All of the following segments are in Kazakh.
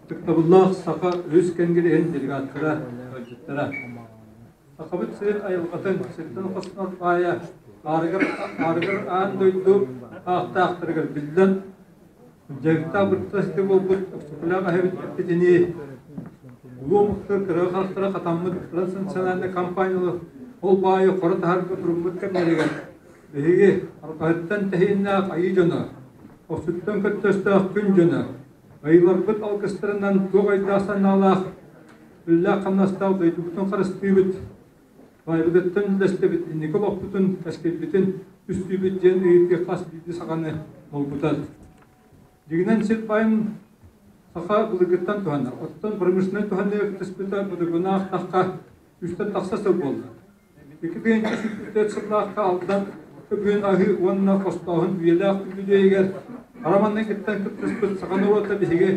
Тыктабыллах сақа өз кенгелеген делегаттара, өжеттара. Сақабыт сирен айылғатын сиртен қосынар бая, арғыр аң дойду ақтақтырғыр білден, жегіта бұрттасты болбыт, өксіпіліға әбіт әптетіне. Улу мұқтыр кірі қақтыра қатаммыд, Франсын сананды компаниялы ол байы қоры тағарғы тұрмыд кәмелеген. Беге арқайттан тәйіннақ айы жона, осыттан көттөстіғ күн жона. Айылар бұт алқыстырынан көк айдасан алақ, үллә қамнастау дойды бұтын қарысты бүт. Байбыдыттан үлдәсті бүт, Николов бұтын әскер бүтін үсті бүт жен үйітке қас бейді сағаны ол бұтад. Дегінен сет байын сақа бұлығыттан туғандар. Оттан промышленный туғанды өктіс бұтан бұдығына ақтаққа үстен тақсасы болды. Екі дейінгі сүттет сырлаққа алдан көбген ағы онына қостауын үйелі ақтың үйде егер Араманнан кеттен күттіс бұт саған ұлата бізге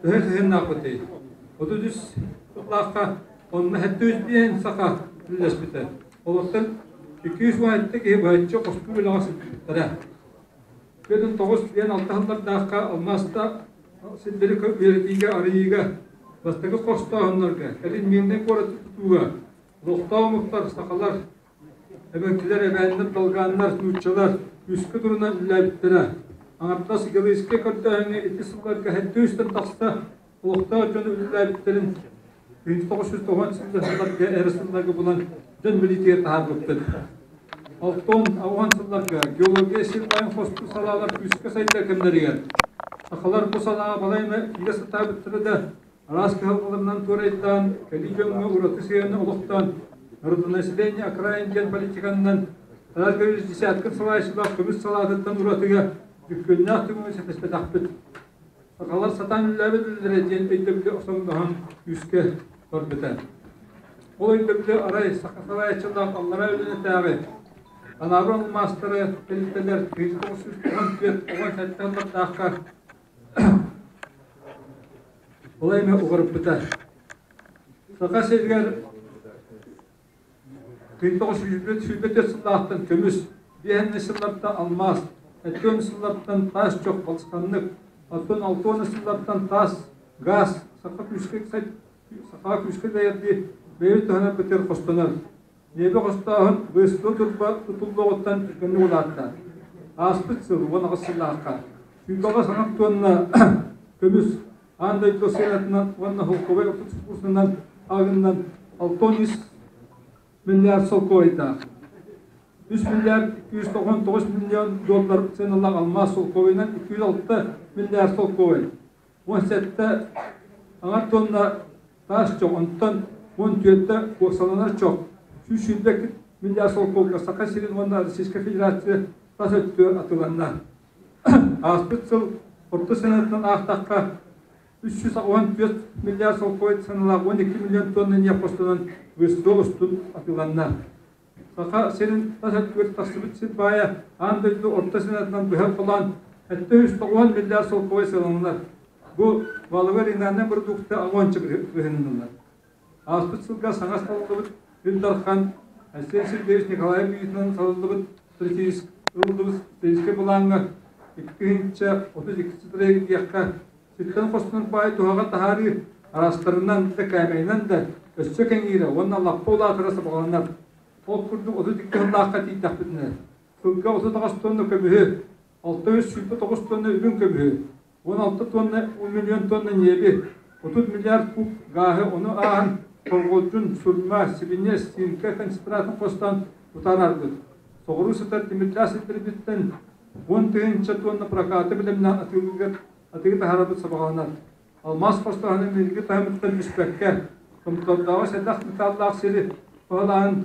өйі қиын ақыты. Оды дүс ұтлаққа онына әтті өзбейін сақа үлес біті. Олықтан 200 уайытты кейі байытшы қосты өліғасы біттірі. Көдің 9 бен 6 ғылдар даққа алмаста сендері көп ерекейге арыйыға бастығы қостауынларға, кәлін меңден көрі тұтуға, ұлықтау мұқтар сақалар, әбәкілер әбәндір далғанлар, нұтшалар, үскі тұрынан үлі біттірі. Аңаптасы гелейске көрттәңе эти сылларга хәтті үстен тақста ұлықтау жөні үлілі біттерін 1990 сылларга әрі сылларга бұлан жөн милитер тағар көптеді. Алтон ауған сылларга геология сыллайын қосты салалар үскі сайттар кемдерігер. Сақалар бұл салаға балайма иге сыта біттірді Раски халқыларынан төрайттан, кәли жөңі ұраты сүйені ұлықтан, народонаселение окраин ген политиканынан разгөріз десяткін салайшылар көміс саладыттан ұратыға Күккөннәк түгімі сәтеспет ақпет. Сақалар сатан үлләбі білдірәден өйдіблі ұсаңдаған үске көрбетен. Ол өйдіблі арай сақасалайчылақ аллара өліне тәғі. Анабы олмастыры әліктелер 1930 бет оған сәттіғылар таққа. Олай ме ұғырып біті. Сақа сезгер 1930 бет сылақтың көміс, бейінні сылапта алмас. Әткен сылаптан тас жоқ балсқанлық, атын алтон сылаптан тас, газ, сақа күшке дәйірді бейі тұхана бітер қостанар. Небе қостағын бұйысты тұрба тұтылбағыттан түскенді олатта. Аспыт сыл, оны ғысылаққа. Үйбаға саңақ туанына көміс, андай досыратынан, оны ғылқовай ұпытсықпысынан ағыннан 6 миллиард сол қойда. 3 миллиард 299 миллион доллар сеналақ алмас сол қойынан 206 миллиард сол қой. 17-ті аңар тонна тас жоқ, онтан 17-ті қоқсаланар жоқ. 300 миллиард сол қойға сақа сирен онда Российская Федерация тас өтті атыланна. Аспыт сыл орты сенатынан ақтаққа 315 миллиард сол қой сеналақ 12 миллион тонна не қостанан өсті ұстын атыланна. Сақа сенің тасат көріп тасыбыт сен бая андайды орта сенатынан бұхар қолан 710 миллиард сол қой сылыңлар. Бұл балығыр инаннан бір дұқты ағуанчы бірінінлар. Аспыт сылға саңас қалғыбыт Үндархан, Әсен Сергеевич Николаев үйітінен салылыбыт стратегическе бұлаңға 2-32 тірегі яққа сеттен қосынан бай туғаға тағары арастырынан да кәмейнен де өссе кәңейді, онына лаппа ола атырасы бағаланар. Ол күрдің 32 ғылаққа тейттақ бітіне. Күнға 39 тонны көмігі, 609 тонны үгін көмігі, 16 тонны 10 миллион тонны небі, 30 миллиард куб ғағы, оны ағын Толғолжын, Сүрма, Сибине, Синке концентратын қостан ұтанар бұд. Соғыру сытар Димитлясы бірбіттен 10 түйінші тонны прокаты білімнен атығы тағарабыд сабағанар. Алмас қостағаны мерге тағымыттан үспәкке, комплотдағы сәдақ металлақ сері ұғалағын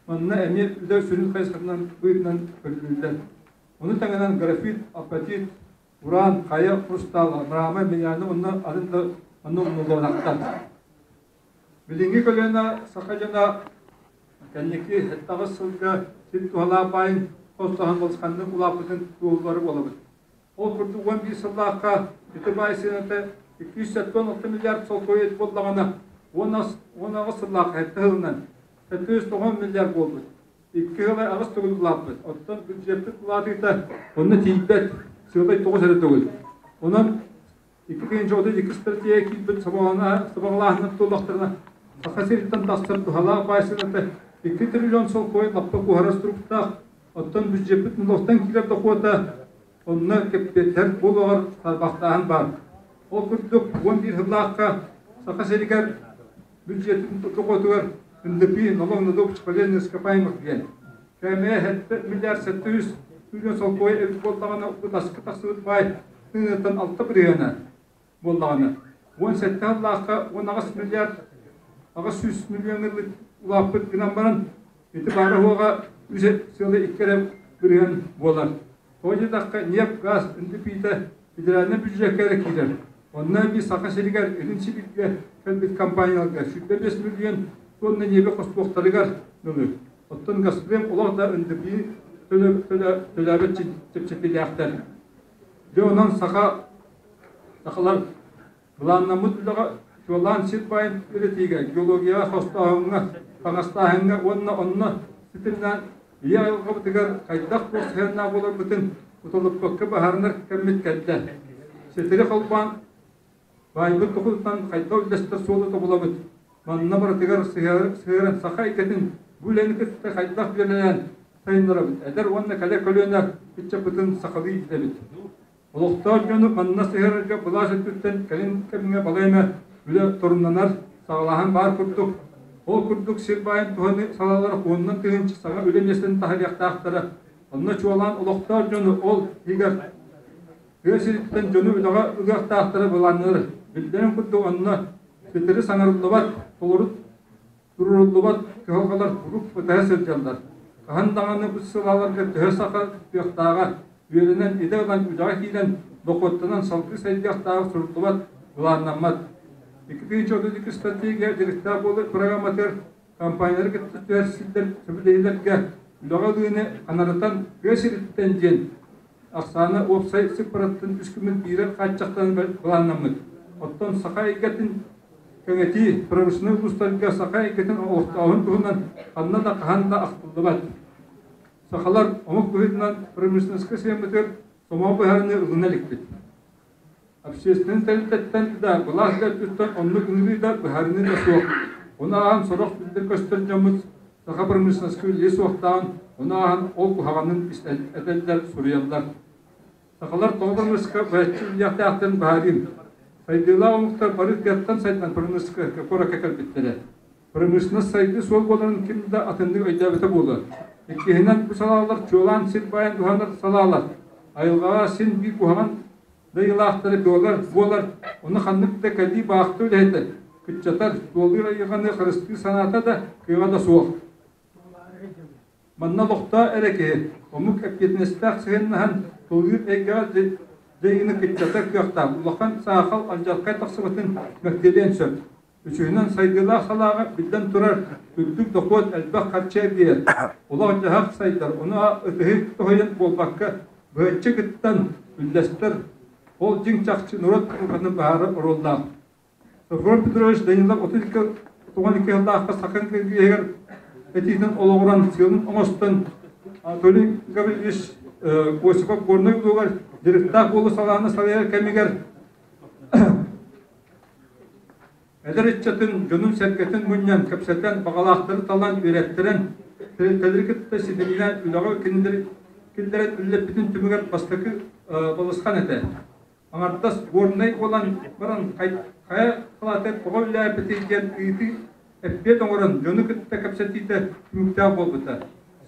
Онына әме үлдәу сүрін қайсқарынан бұйытынан көрілдер. Оны тәңінен графит, апатит, уран, қайы, хрустал, мрамы, минералны онына адында оны ұнылуынақтан. Білінгі көлені сақа жана кәнекі әттағы сылға сет туғала байын қостаған болсқанның ұлапытын туғылары болабыд. Ол күрді 11 сыллаққа еті бай сенеті 276 миллиард сол көйет болдағана 10 сыллаққа әтті ғылынан 790 миллиард болды. 2 ғылай ағыз түгіл құлаппыз. Оттан бюджетті құладығыда оны тейбет сылғай 9 әрі түгіл. Онан 2002 стратегия килбит собоглаһына толлактарына сахасириттен тастырды халаа байсынаты 2 триллион сол кой лаппа кухара структах оттон бюджет нулоқтан килер докуата онна кеппетер болгар бактаан бар. Ол күрдүк 11 хыллаакка сахасиригер бюджеттин докуатугар индепи налогнадок чпален искапаймак ген. Кеме хетте миллиард 700 миллион сол кой болдагана таскы тасыт бай тынытан 6 бирена болдагана 17 хыллаакка 19 миллиард 100 миллион улаппыт гынан баран ити бары хуага үзе сылы иккере бирен болар. Тойдакка нефть, газ, индепита федеральный бюджетке килер. Онна би сахасиригер илинчи билге келбит компанияларга 5 миллион тонна небе коспоктарыгар нөлү. Оттон Газпром уларда индепи төлөбөт чепчепилиактар. Жонон сахалар буланнамытлага жолан сирбайын үретиге геология хостааңга таңастааңга онна ситиннан яалгыбытыгар кайдак босхерна болар бүтүн утулуппакка бахарнар кеммит кетти. Сетири калбан байбыт тукултан кайда үлдестер солу тобулабыт. Манна баратыгар сыгырын саха икетин бүленикетте кайдак берелен сайындарабыт. Эдер онна кале көлөнөр иччепытын сахалы идебит. Улуктар жөнү манна сыгырга булашыт түттен калин кемиңе балайма үле туруннанар сагалахан бар курдук. Ол күрдік сирбайын туғаны салалары қуыннан түйінші саға өлеместен тахарияқтақтары. Онына чуалан ұлықтар жөні ол егер өсіріттен жөні үліға үліқтақтары бұланыр. Білдерін күрді онына бетері саңарылы бар, толырыт, тұрырылы бар, күйалғалар құруп бұтая сөржалдар. Қағандағаны бұл сылаларға түйе сақа түйіқтаға, үйелінен еде olan үліға кейден доқоттынан салқы сайдияқтағы сұрылы бар бұланнамад. 2032 стратегия директор болу программатор компаниялар кеттерсиздер сөбүлейлерге үлөгөлүгүнө канарытан көсүрүттен жен аксаны опсай сыпыраттын үскүмүн бирер каччактан планнамыт. Оттон сака экетин кеңети промышленный улустарга сака экетин ортоон тугунан анна да каханда актылдыбат. Сахалар омук көйдүнөн промышленный схематер сомоо баарыны ылыналикпит. Общественный комитеттен да булашка түттен онлук үнгү да баарыны да суок. Онаған сорок билдер көстөр жамыт сака промышленный лес уактан онаған ол кухаганын эделдер суриялдар. Сахалар тогдырмыска бәчил яктактын баарин. Сайдыла омуктар барыт яттан сайдан промышленный кора кекелбиттере. Промышленный сайды сол боларын кимде атынды өйдәбете болду. Эккенен бу салалар чолан сирбайын тухандар салалар. Айылга син би кухаган дайылақтары болар, оны қаннықта кәді бақты өлейді. Күтчатар долғыр айығаны қырысты саната да күйғада суық. Манна лоқта әрекеет, омық әпкетінестәқ сығыннаған долғыр әйгеға дейіні күтчатар күйіқта. Улақан сағақал алжалқай тақсығытын мәктелен сөп. Үшігінен сайдыла қалаға білден тұрар, бүлдік доқуат әлбақ қатчар дейір. Олақ жағақ сайдар, оны ұтығыр тұғайын болбаққа бұғытчы күттен үлдестір. Ол жин чакчы нурат кылганы баары оролдак. Сокор Петрович Данилов 32 жылда акка сакын кергер этинен ологуран сылын оңостон Толик Гаврилович Осипов горной бугар директор болу саланы салер кемигер. Эдеричтен жонун серкетин муньян капсетен багалактыры талан үйреттирен тедрикетте сидилен үлөгө киндер үллепитин түмүгөр бастакы болушкан эте. Аңартас горнай болан баран кая кылатып коголла бетеген үйти эппет оңорон жөнү кытта капсетите мүктә болбута.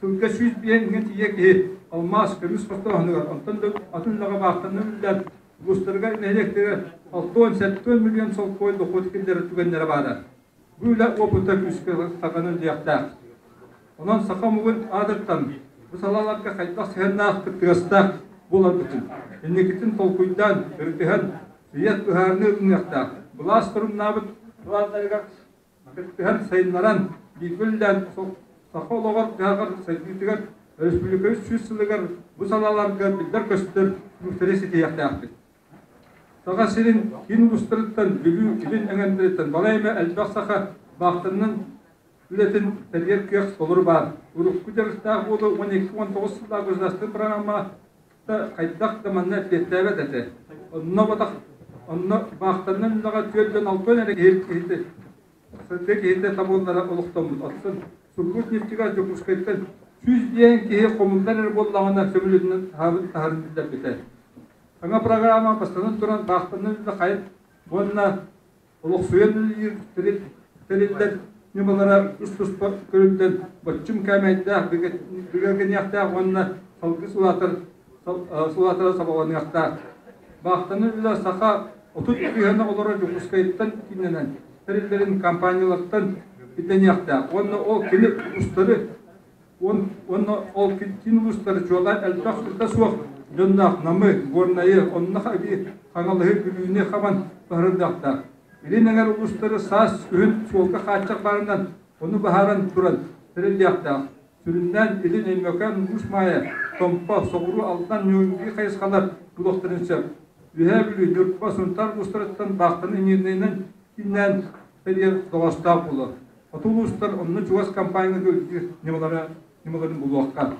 Сулга сүз биен гетиеки алмас көмүс костогонугар антын атынлага бактынын Густарга нелектеге 6-7 миллион сол койду хоткиндер түгендер бара. Бүлө опута күскө тагынын жакта. Онан сакамыгын адаттан бу салаларга кайта сыгынак тыгыста болот бүтүн. Энекитин толкуйдан өртөһөн бият быһарны уңакта. Булас турумнабыт буларга кыттыган сайынларан билбилден сакологор жагыр сайдытыгар республика үчүсүлүгөр бу салаларга билдер көстөр мүктөрөсү тиякты. Сага сирин кин устырыттан бүгү килин эңендиреттен балайма элбаксака бактынын үлетин тергер күйөк болуру бар. Урукку жарыктагы болу 12-19 жылда көздөстү программа кайдак таманна беттебет эте. Онно батак Onunla bağıtlarından laga tüyelden altın ere gehildi. Sırda gehildi tabonlara oluqtamız. Atsan Surgut neftiga jokuskayttan 100 diyen kehe komundan er bollağına sömülüdünden taharın bilder biter. Anga programa bastanın turan bağıtlarından da kayıp bonna oluq suyan terilden nimalara üst-üst körülden başçım kâmeyde bigergen yakta onna salgı sulatara sabavan yakta. Bağıtlarından da sağa 30 yılına olara jokuskayttan kinlenen terilderin kampanyalardan biten yakta. Onna o kini ustaları onna o kini ustaları çoğalan elbaq suaq döndaq namı gornayı onna bir kanalı gülüğüne kaman baharındaqta. Bilin eğer ustaları sas ün çoğulka kaçak barından onu baharan turan teril yakta. Süründen ilin elmekan uçmaya tompa soğuru alttan yöngi kayıskalar buloqtırınca. Ühe bilü dörtpa suntar ustarattan bağıtının emirneyinden innen teriyer doğastaq olur. Otobüsler onun çuvas kampanyası gördü nimaların buluqqa.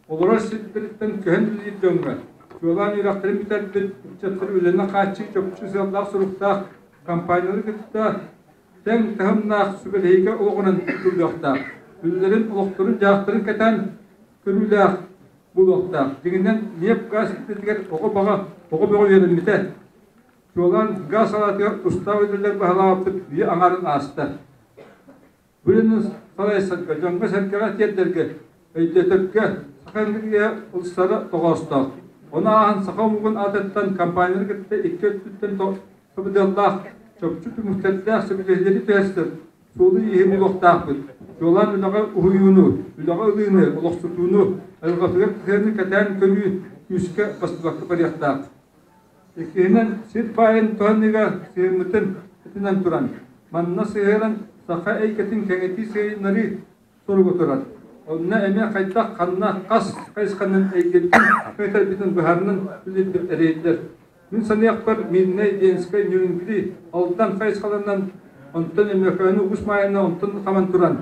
Olara sitlerden köhendiliği döngü. Çoğalan Irakların biterdi çatır ülerine kaçı çöpçü siyadlar suruqta kampanyaları gıtta ten tahımnaq sübeleyke oğunan durduqta. Üllerin uluqtırın jaqtırın keten körülaq buluqta. Diginden niyep gaz ittiler oğu bağa verilmite. Çoğalan gaz alatıyor usta ödüller bahalağıptık diye anarın ağızda. Bülünün salaysak jonga serkerat yetlerge öydetörge sakangirge uluslara toğasta. Ona ahan sakamugun adettan kampanyaları gitti iki ötütten sobudallah çöpçü tümüktetler sebeceleri testir. Solu iyi buluqtaqbıt. Yolan ülağa uhuyunu, ülağa ılığını, uluqsutuğunu, alğatıgar tükerini keten kölü yüzke bastıbaqtı bariyaqtaq. İkihinen sit bayin tohanniga sihirmitin etinden turan. Manna sihiran saqa eyketin kengeti seyinleri soru turan. Onna eme kaytaq kanna kaysqanın eyketin kaytar bitin buharının bildir ereydiler. Min sanıyaqbar minne denskay nürüngili aldan kaysqalarından ondan emekanı usmayana ondan kaman turan.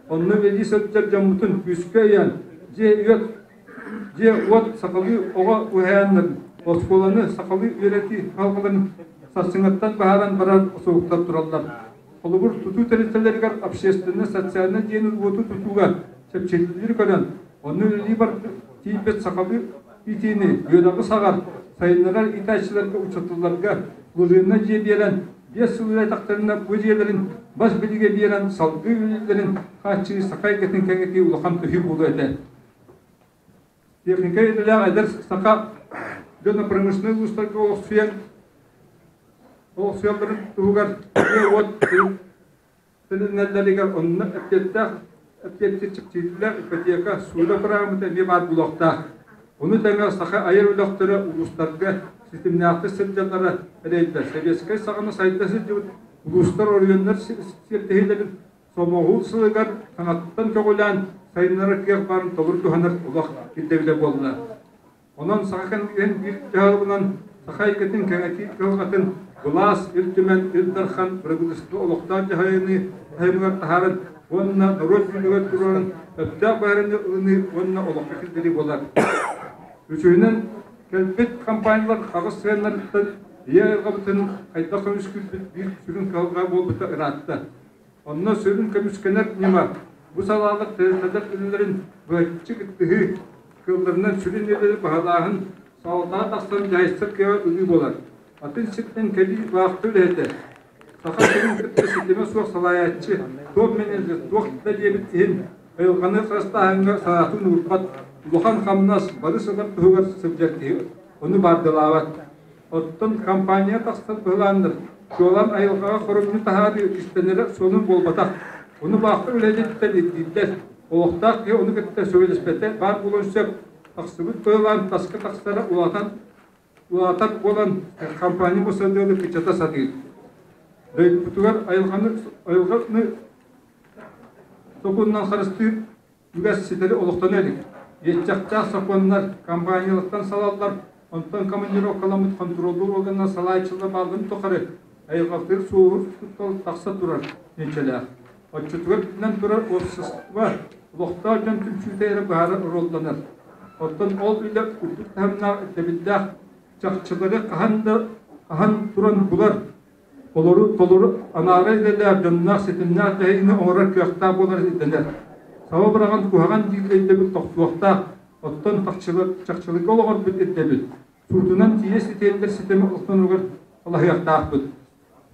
Onna veli söpçer jamutun yüzkeyen je ot sakalı oğa uhayanların Oskolanı sakalı yöneti halkların saçınattan baharan barar soğukta durarlar. Olubur tutu teritoryalleri gar общественне социальне денег воту тутуга чепчелдер көрөн. Оны либер типет сакабы итини йодагы сагар сайыннагар итачыларга учатуларга лужына же берен бес сулай тактарына көжелерин баш билиге берен салгы үйлерин качы сакай кетин кеңети улахан төхи болду эте. Техника эделер адер сака Дёна промышленный устарка олсуяндарын тугар вот тенеллеригер онна эптетти чиктилер ипотека сууда программада не бар булакта. Оны таңа саха айыр улактары улустарга системнакты сыржалары элейдер. Советская саганы сайттасы улустар орыйондар сертехилерин сомогул сылыгар канаттан чогулян сайыннары кер барын тобур туханар улак киддегиле болдулар. Ondan sakın bir cevabından sakayketin kengeti kılgatın glass iltimen ildarhan bırakılışlı oluktan cahayını hayımlar taharan onunla rol bilgiler duran öpte bayrını ını onunla oluktakilleri bolar. Üçünden kelbet kampanyalar kağıt sıranlarından yer kapıtının kayda kamışkülbet bir sürün kavga bolbıta ırattı. Onunla sürün kamışkener nima bu salalık terörler ürünlerin bırakçı gittiği kıldırından sürün edilip bağlağın sağlığa taksın caizsir keva ülü bolar. Atın sitten kedi vaxtı ülhedi. Sağa sürün kıttı sitleme soğuk salayatçı. Top menezir, vaxtda debit ehin. Ayılğanı sırasta hangi sanatın urpat. Luhan kamnas, barı sıvır tuğar sıvcakti. Onu bardılavat. Ottun kampanya taksın bıhlandır. Çoğulan ayılğağa korumunu tahadı istenere sonun bolbatak. Onu vaxtı ülhedi ettiler. Oğuqtaq ki onu kıtta söylespete var bulunsa aksıbıt koyulan taskı takslara ulatan olan kampanya bosadığını kıçata satıyor. Dayı putugar ayılğanı sokundan karıştı yügas siteri oluqtan edik. Yetçakça sakonlar kampanyalıktan salallar ondan kamanyero kalamıt kontrolü organlar salayçılığı balgın tokarı ayılğaktır soğur tutal taksa durar neçeler. Açıtlıktan durar olsuz var. Loqtajan tümçüteyre bahara rollanır. Ondan ol ile ulduk hamna tebillah çakçıları kahanda ахан туран булар олору толору анары делер жоннак сетиннак дейни орар кыякта болар иделер. Саба бараган кухаган дилейде бит токтуакта оттон чакчылык олгор бит иделер. Сурдунан тиес итендер система октонугар Аллах яктаак бит.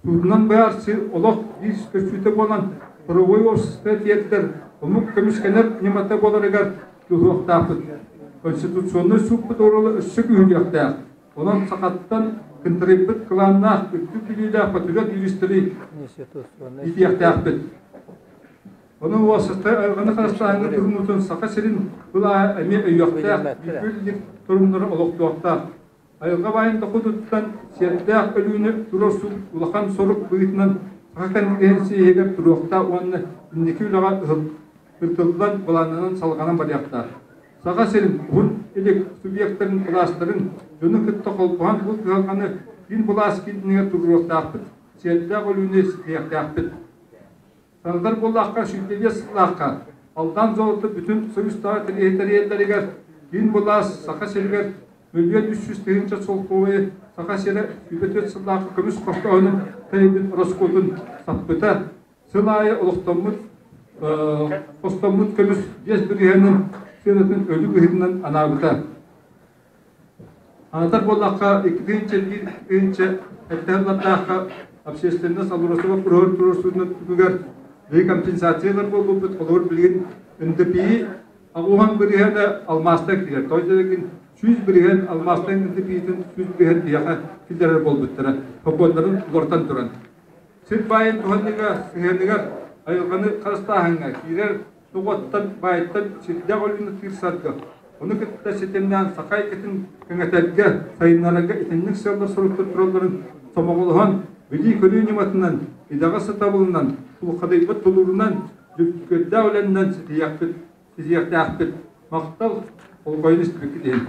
Сурдунан бар сир олох бис көчүтө болан провой орстетиеттер умук көмүскенер немата боларыгар туактаак бит. Конституционный суд бит оролу өссөк үйдяктаак. Онан сакаттан контрибут кланна күтүлүдө патрулет юристтери идияктаак бит. Onun vasıta Ergani Karastan'ın durumutun saka serin bula emi öyyakta büyük durumları oluktuakta. Ayılga bayında kuduttan siyerdeak ölüğünü durursun ulakan soruk buyutnan sakakan ensi yegep duruakta onu ündeki ulağa ırtıldan bulanının salganan balyakta. Saka serin hun elik subyektlerin bulasların jonu kıtta kolpuhan bu kıhalganı bin bulas gidinine duruakta akbıt. Siyerdeak ölüğünü siyerdeak akbıt. Sanadar bollakka şüddeliye sıllakka. Aldan zorlu bütün soyustağı teliyetleriyetler bin bulas saka seriger Mülgen 300 terince sol kovayı saka seri yübetet sıllakka kömüs kofta onun teybin roskotun satbıta. Sılayı oluqtamut ostamut kömüs yes bir yerinin senetin ölü gühirinden anabıta. Anadar bollakka ikinci ettehlatlakka общественный салурасыга прорсуна түгәр бей компенсациялар булып бит олар билген индепи агуган бирәдә алмастак дигән тойдагын 100 бирән алмастак индепитен 100 бирән яга килдерер булып тора хокотларын гортан туран сит байын туһанга сигәнгә айганы карастаһанга кирер тугаттан байттан ситдә голын тирсатка оны китә ситемнән сакай китен кеңәтәгә сайыннарга итенник сәлләр сорып тораларын томоголхан Били көрі нематынан, идағасы табылынан, бұл қадайбат толурынан, жүккөдді әуләнінен сізияқты ақпет, мақтал, ол қойын істібекке дейін.